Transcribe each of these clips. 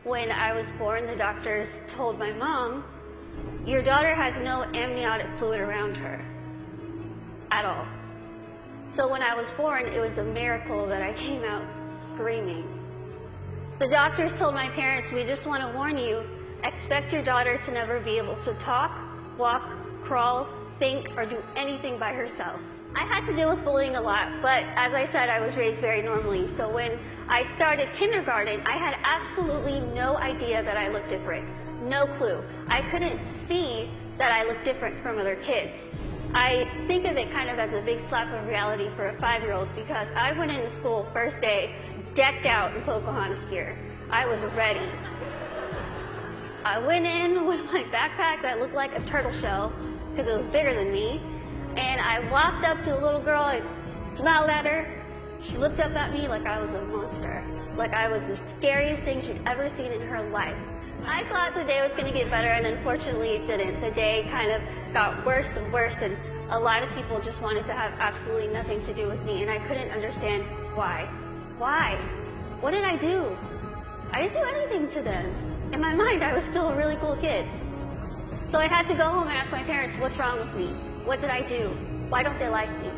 when I was born, the doctors told my mom, your daughter has no amniotic fluid around her at all. So when I was born, it was a miracle that I came out screaming. The doctors told my parents, we just want to warn you, expect your daughter to never be able to talk, walk, crawl, think, or do anything by herself. I had to deal with bullying a lot, but as I said, I was raised very normally. So when I started kindergarten, I had absolutely no idea that I looked different. No clue. I couldn't see that I looked different from other kids. I think of it kind of as a big slap of reality for a 5-year-old because I went into school first day decked out in Pocahontas gear. I was ready. I went in with my backpack that looked like a turtle shell because it was bigger than me. And I walked up to a little girl, I smiled at her. She looked up at me like I was a monster, like I was the scariest thing she'd ever seen in her life. I thought the day was going to get better, and unfortunately it didn't. The day kind of got worse and worse, and a lot of people just wanted to have absolutely nothing to do with me, and I couldn't understand why. Why? What did I do? I didn't do anything to them. In my mind, I was still a really cool kid. So I had to go home and ask my parents, what's wrong with me? What did I do? Why don't they like me?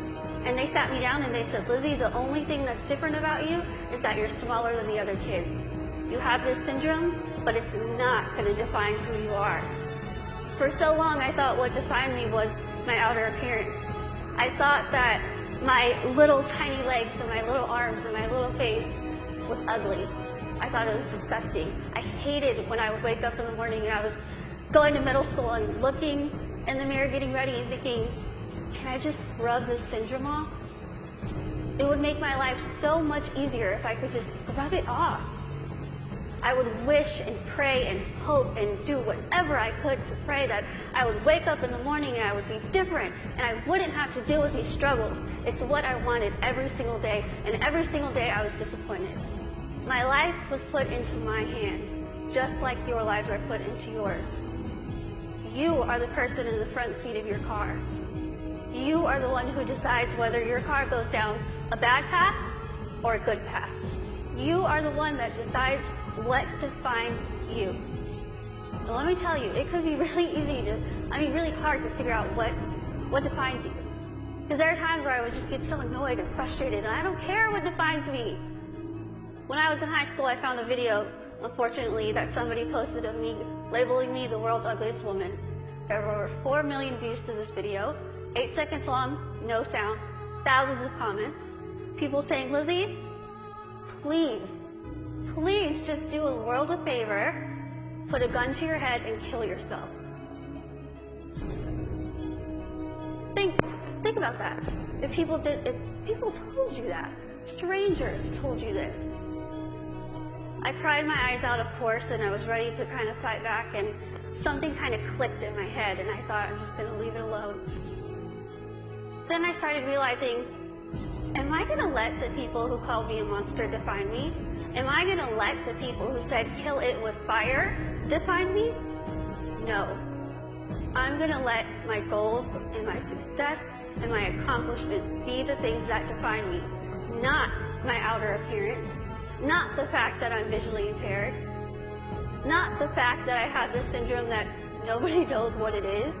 And they sat me down and they said, Lizzie, the only thing that's different about you is that you're smaller than the other kids. You have this syndrome, but it's not going to define who you are. For so long, I thought what defined me was my outer appearance. I thought that my little tiny legs and my little arms and my little face was ugly. I thought it was disgusting. I hated when I would wake up in the morning and I was going to middle school and looking in the mirror, getting ready and thinking, can I just scrub this syndrome off? It would make my life so much easier if I could just scrub it off. I would wish and pray and hope and do whatever I could to pray that I would wake up in the morning and I would be different and I wouldn't have to deal with these struggles. It's what I wanted every single day, and every single day I was disappointed. My life was put into my hands, just like your lives are put into yours. You are the person in the front seat of your car. You are the one who decides whether your car goes down a bad path or a good path. You are the one that decides what defines you. And let me tell you, it could be really really hard to figure out what defines you. Because there are times where I would just get so annoyed and frustrated, and I don't care what defines me. When I was in high school, I found a video, unfortunately, that somebody posted of me, labeling me the world's ugliest woman. There were over 4 million views to this video, 8 seconds long, no sound, thousands of comments, people saying, Lizzie, please just do a world a favor, put a gun to your head and kill yourself. Think about that. If people told you that, strangers told you this. I cried my eyes out, of course, and I was ready to kind of fight back, and something kind of clicked in my head, and I thought, I'm just going to leave it alone. Then I started realizing, am I going to let the people who called me a monster define me? Am I going to let the people who said kill it with fire define me? No. I'm going to let my goals and my success and my accomplishments be the things that define me, not my outer appearance, not the fact that I'm visually impaired, not the fact that I have this syndrome that nobody knows what it is.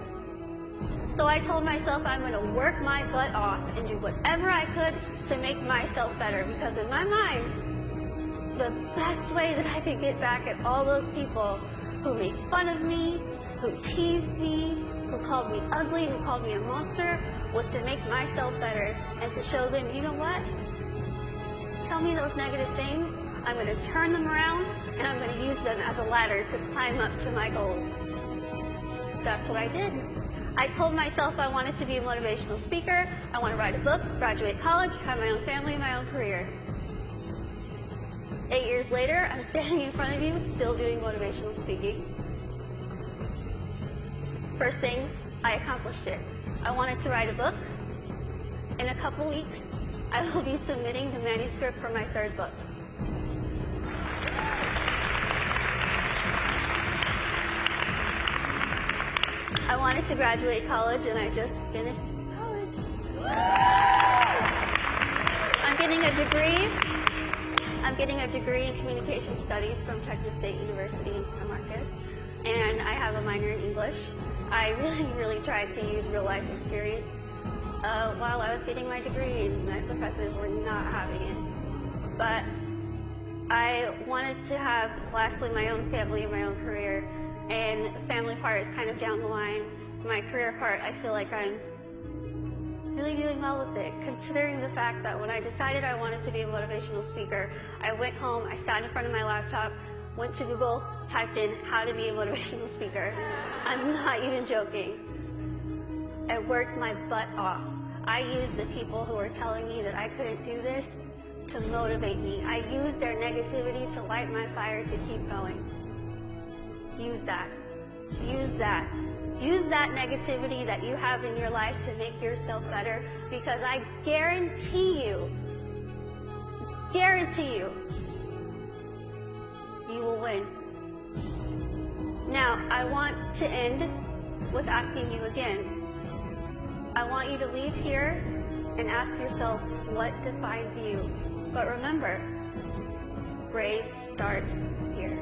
So I told myself I'm going to work my butt off and do whatever I could to make myself better, because in my mind, the best way that I could get back at all those people who made fun of me, who teased me, who called me ugly, who called me a monster, was to make myself better and to show them, you know what? Tell me those negative things, I'm going to turn them around and I'm going to use them as a ladder to climb up to my goals. That's what I did. I told myself I wanted to be a motivational speaker, I want to write a book, graduate college, have my own family, my own career. 8 years later, I'm standing in front of you still doing motivational speaking. First thing, I accomplished it. I wanted to write a book. In a couple weeks, I will be submitting the manuscript for my 3rd book. I wanted to graduate college, and I just finished college. I'm getting a degree. I'm getting a degree in communication studies from Texas State University in San Marcos, and I have a minor in English. I really tried to use real life experience while I was getting my degree, and my professors were not having it. But I wanted to have, lastly, my own family and my own career, and the family part is kind of down the line. My career part, I feel like I'm really doing well with it, considering the fact that when I decided I wanted to be a motivational speaker, I went home, I sat in front of my laptop, went to Google, typed in how to be a motivational speaker. I'm not even joking. I worked my butt off. I used the people who were telling me that I couldn't do this to motivate me. I used their negativity to light my fire to keep going. Use that. Use that. Use that negativity that you have in your life to make yourself better, because I guarantee you, you will win. Now, I want to end with asking you again. I want you to leave here and ask yourself what defines you. But remember, brave starts here.